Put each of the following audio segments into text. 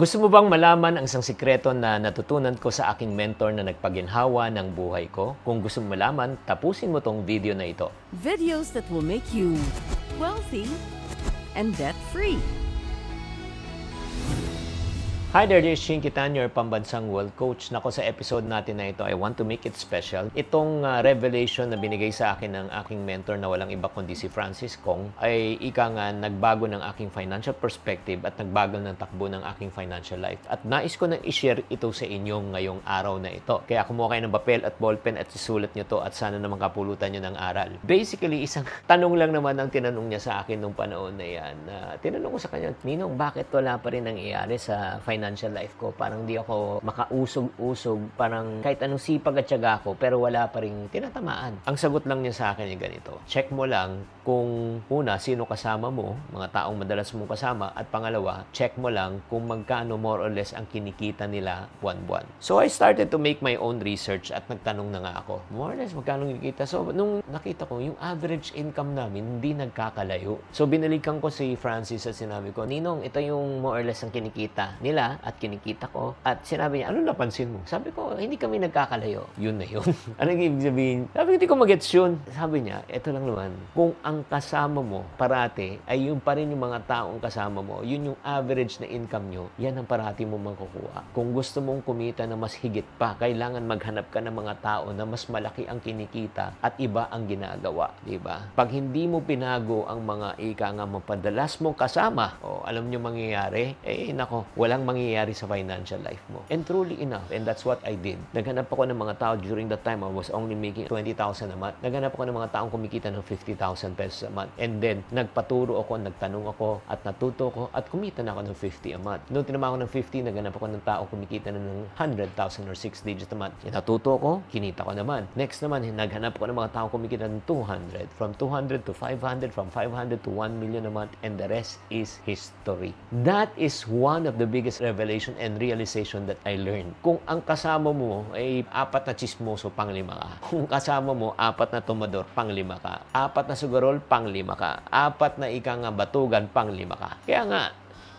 Gusto mo bang malaman ang isang sikreto na natutunan ko sa aking mentor na nagpaginhawa ng buhay ko? Kung gusto mo malaman, tapusin mo tong video na ito. Videos that will make you wealthy and debt-free. Hi there, this is Shane Kitan, your pambansang wealth coach. Nako, sa episode natin na ito, I want to make it special. Itong revelation na binigay sa akin ng aking mentor na walang iba kundi si Francis Kong ay ika nga nagbago ng aking financial perspective at nagbago ng takbo ng aking financial life. At nais ko nang i-share ito sa inyo ngayong araw na ito. Kaya kumuha kayo ng papel at ballpen at isulat nyo to at sana naman kapulutan nyo ng aral. Basically, isang tanong lang naman ang tinanong niya sa akin nung panahon na yan. Tinanong ko sa kanya, Ninong, bakit wala pa rin nangyayari sa financial life ko? Parang di ako makausog-usog, parang kahit anong sipag at tiyaga ko, pero wala pa rin tinatamaan. Ang sagot lang niya sa akin ay ganito, check mo lang kung una, sino kasama mo, mga taong madalas mong kasama, at pangalawa, check mo lang kung magkano more or less ang kinikita nila buwan-buwan. So I started to make my own research at nagtanong na nga ako, more or less magkano kinikita? So nung nakita ko, yung average income namin hindi nagkakalayo. So binalikan ko si Francis at sinabi ko, Ninong, ito yung more or less ang kinikita nila at kinikita ko. At sinabi niya, ano napansin mo? Sabi ko, hindi kami nagkakalayo. Yun na yun. Anong ibig sabihin? Sabi ko, hindi ko magets yun. Sabi niya, ito lang naman, kung ang kasama mo parati ay yung pa rin yung mga taong kasama mo, yun yung average na income nyo, yan ang parati mo makukuha. Kung gusto mong kumita na mas higit pa, kailangan maghanap ka ng mga tao na mas malaki ang kinikita at iba ang ginagawa. Diba? Pag hindi mo pinago ang mga ika nga mapadalas mong kasama, alam nyo mangyayari, nako, walang mangyayari sa financial life mo. And truly enough, and that's what I did. Naghanap ako ng mga tao during that time, I was only making 20,000 a month. Naghanap ako ng mga taong kumikita ng 50,000 pesos a month. And then, nagpaturo ako, nagtanong ako, at natuto ko, at kumita na ako ng 50 a month. Noong tinama ako ng 50, naghanap ako ng tao kumikita na ng 100,000 or 6 digits a month. Natuto ko, kinita ko naman. Next naman, naghanap ako ng mga tao kumikita ng 200. From 200 to 500, from 500 to 1 million a month, and the rest is history. That is one of the biggest revelation and realization that I learned. Kung ang kasama mo ay 4 na chismoso, panglima ka. Kung kasama mo 4 na tumador, panglima ka. 4 na sugarol, panglima ka. 4 na ika nga batugan, panglima ka. Kaya nga,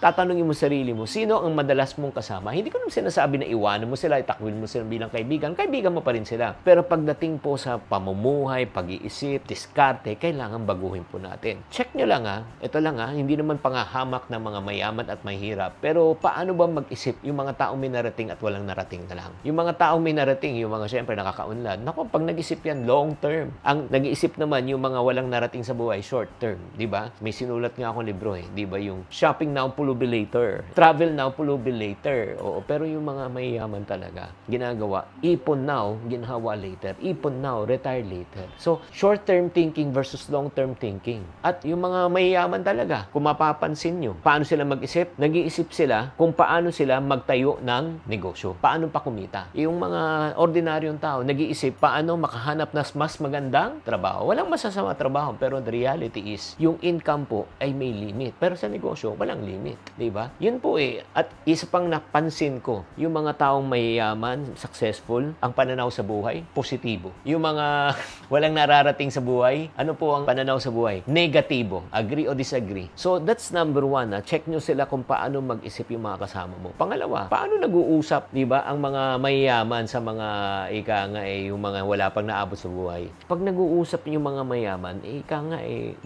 tatanungin mo sarili mo, sino ang madalas mong kasama? Hindi ko naman sinasabi na iwanan mo sila, itakwil mo sila bilang kaibigan. Kaibigan mo pa rin sila. Pero pagdating po sa pamumuhay, pag-iisip, diskarte, kailangan baguhin po natin. Check nyo lang ito lang hindi naman pangahamak ng mga mayaman at mahirap. Pero paano ba mag-isip yung mga taong may narating at walang narating na lang? Yung mga taong may narating, yung mga syempre nakakaunlad. Naku, pag nag-isip yan, long term. Ang nag-iisip naman, yung mga walang narating sa buhay, short term. Diba? May sinulat nga akong libro diba? Yung Shopping Now, Pulubi Later. Travel now, pulubi later. Oo, pero yung mga mayayaman talaga, ginagawa, ipon now, ginhawa later. Ipon now, retire later. So, short-term thinking versus long-term thinking. At yung mga mayayaman talaga, kung mapapansin nyo, paano sila mag-isip? Nag-iisip sila kung paano sila magtayo ng negosyo. Paano pa kumita. Yung mga ordinaryong tao, nag-iisip paano makahanap ng mas magandang trabaho. Walang masasama trabaho, pero the reality is, yung income po ay may limit. Pero sa negosyo, walang limit. Diba? Yun po At isa pang napansin ko, yung mga taong mayayaman, successful, ang pananaw sa buhay, positibo. Yung mga walang nararating sa buhay, ano po ang pananaw sa buhay? Negatibo. Agree o disagree? So, that's number 1. Check nyo sila kung paano mag-isip yung mga kasama mo. Pangalawa, paano nag-uusap, diba, ang mga mayayaman sa mga yung mga wala pang naabot sa buhay. Pag nag-uusap yung mga mayaman,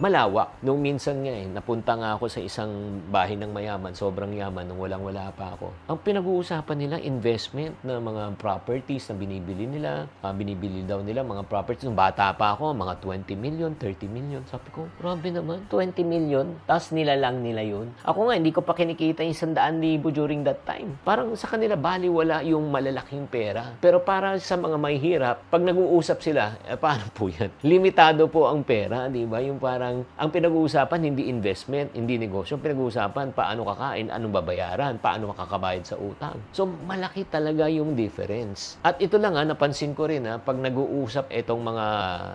malawak. Nung minsan napunta nga ako sa isang bahay ng mayaman, sobrang yaman nung walang-wala pa ako. Ang pinag-uusapan nila, investment na mga properties na binibili nila. Binibili daw nila mga properties. Nung bata pa ako, mga 20 million, 30 million. Sabi ko, grabe naman, 20 million. Tapos nilalang nila yun. Ako nga, hindi ko pa kinikita yung 100,000 during that time. Parang sa kanila, baliwala yung malalaking pera. Pero para sa mga may hirap, pag nag-uusap sila, paano po yan? Limitado po ang pera, di ba? Yung parang, ang pinag-uusapan, hindi investment, hindi negosyo. Pinag-uusapan, paano kakain, anong babayaran, paano makakabayad sa utang. So, malaki talaga yung difference. At ito lang napansin ko rin pag nag-uusap itong mga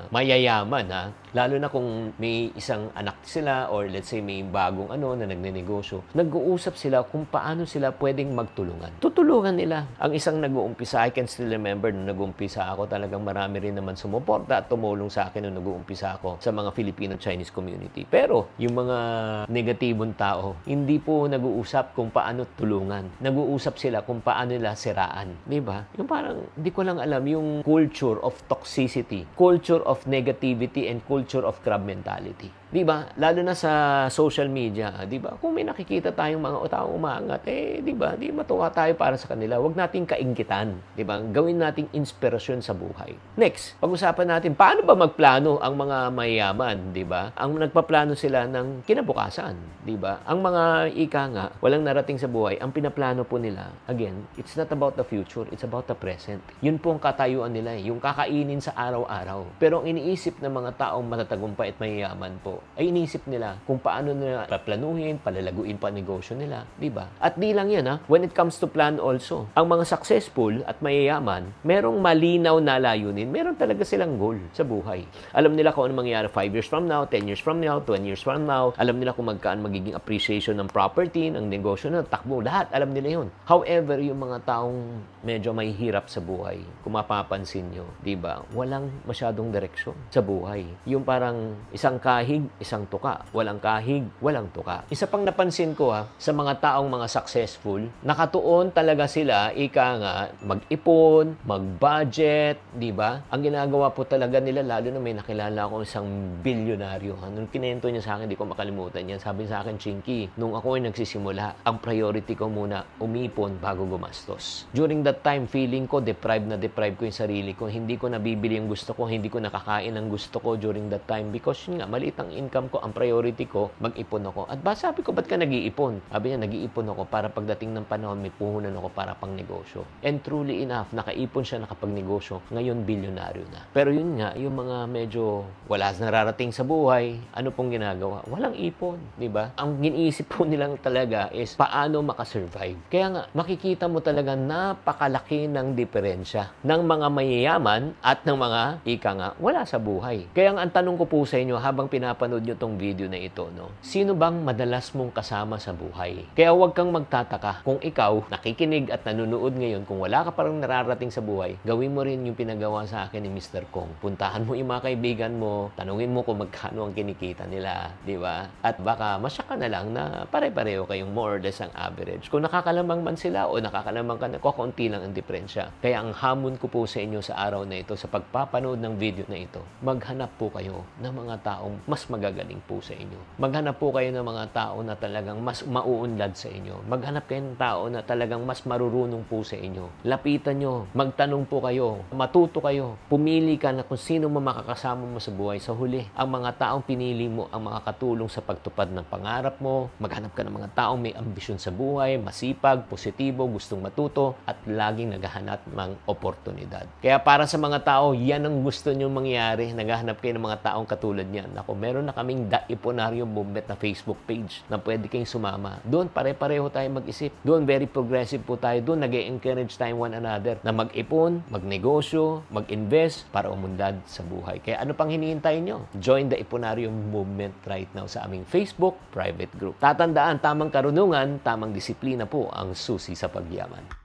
mayayaman Lalo na kung may isang anak sila or let's say may bagong na nagnenegosyo. Nag-uusap sila kung paano sila pwedeng magtulungan. Tutulungan nila. Ang isang nag-uumpisa, I can still remember nung nag-uumpisa ako, talagang marami rin naman sumuporta at tumulong sa akin nung nag-uumpisa ako sa mga Filipino-Chinese community. Pero yung mga negatibong tao, hindi po nag-uusap kung paano tulungan. Nag-uusap sila kung paano nila siraan. Diba? Yung parang, di ko lang alam, yung culture of toxicity, culture of negativity, and culture of crab mentality. Di ba? Lalo na sa social media, di ba? Kung may nakikita tayong mga taong umaangat, di ba? Di matuwa tayo para sa kanila. Huwag nating kainggitan, di ba? Gawin nating inspirasyon sa buhay. Next, pag-usapan natin, paano ba magplano ang mga mayayaman, di ba? Ang nagpaplano sila ng kinabukasan, di ba? Ang mga ika nga, walang narating sa buhay, ang pinaplano po nila, again, it's not about the future, it's about the present. Yun po ang katayuan nila, yung kakainin sa araw-araw. Pero ang iniisip ng mga taong matatagumpay at mayayaman po, ay inisip nila kung paano nila paplanuhin, palalaguin pa negosyo nila, di ba? At di lang yan, when it comes to plan also, ang mga successful at mayayaman, merong malinaw na layunin, meron talaga silang goal sa buhay. Alam nila kung ano mangyayari 5 years from now, 10 years from now, 20 years from now, alam nila kung magkaan magiging appreciation ng property, ng negosyo na, takbo, lahat, alam nila yun. However, yung mga taong medyo may hirap sa buhay, kung mapapansin nyo, di ba? Walang masyadong direksyon sa buhay. Yung parang isang kahig, isang tuka. Walang kahig, walang tuka. Isa pang napansin ko sa mga taong mga successful, nakatuon talaga sila, ika nga, mag-ipon, mag-budget, di ba? Ang ginagawa po talaga nila, lalo na may nakilala ako isang bilyonaryo. Nung kinento niya sa akin, di ko makalimutan yan. Sabi sa akin, Chinky, nung ako ay nagsisimula, ang priority ko muna, umipon bago gumastos. During that time, feeling ko, deprived ko yung sarili ko. Hindi ko nabibili yung gusto ko, hindi ko nakakain ang gusto ko during that time because yun nga, maliit ang income ko, ang priority ko, mag-ipon ako. At sabi ko, ba't ka nag-iipon? Sabi niya, nag-iipon ako para pagdating ng panahon, may puhunan ako para pang negosyo. And truly enough, nakaipon siya, nakapag-negosyo. Ngayon, bilyonaryo na. Pero yun nga, yung mga medyo wala nararating sa buhay, ano pong ginagawa? Walang ipon, di ba? Ang iniisip po nilang talaga is paano makasurvive. Kaya nga, makikita mo talaga napakalaki ng diferensya ng mga mayayaman at ng mga ika nga, wala sa buhay. Kaya nga, ang tanong ko po sa inyo, habang pinapanood nyo tong video na ito, sino bang madalas mong kasama sa buhay? Kaya huwag kang magtataka kung ikaw nakikinig at nanonood ngayon, kung wala ka parang nararating sa buhay, gawin mo rin yung pinagawa sa akin ni Mr. Kong. Puntahan mo yung mga kaibigan mo, tanungin mo kung magkano ang kinikita nila, di ba? At baka masya ka na lang na pare-pareho kayong more or less ang average. Kung nakakalamang man sila o nakakalamang ka na, kaunti lang ang diferensya. Kaya ang hamon ko po sa inyo sa araw na ito, sa pagpapanood ng video na ito, maghanap po kayo ng mga taong mas magagaling po sa inyo. Maghanap po kayo ng mga tao na talagang mas mauunlad sa inyo. Maghanap kayo ng tao na talagang mas marurunong po sa inyo. Lapitan nyo, magtanong po kayo, matuto kayo, pumili ka na kung sino mo makakasama mo sa buhay. Sa huli, ang mga taong pinili mo ang makakatulong sa pagtupad ng pangarap mo. Maghanap ka ng mga taong may ambisyon sa buhay, masipag, positibo, gustong matuto, at laging naghahanap ng oportunidad. Kaya para sa mga tao, yan ang gusto nyo mangyari. Naghahanap kayo ng mga taong katulad niyan. Ako, meron na kaming The Iponaryo Movement na Facebook page na pwede kayong sumama. Doon, pare-pareho tayo mag-isip. Doon, very progressive po tayo. Doon, nag-encourage tayo one another na mag-ipon, magnegosyo, mag-invest para umunlad sa buhay. Kaya ano pang hinihintay nyo? Join The Iponaryo Movement right now sa aming Facebook private group. Tatandaan, tamang karunungan, tamang disiplina po ang susi sa pagyaman.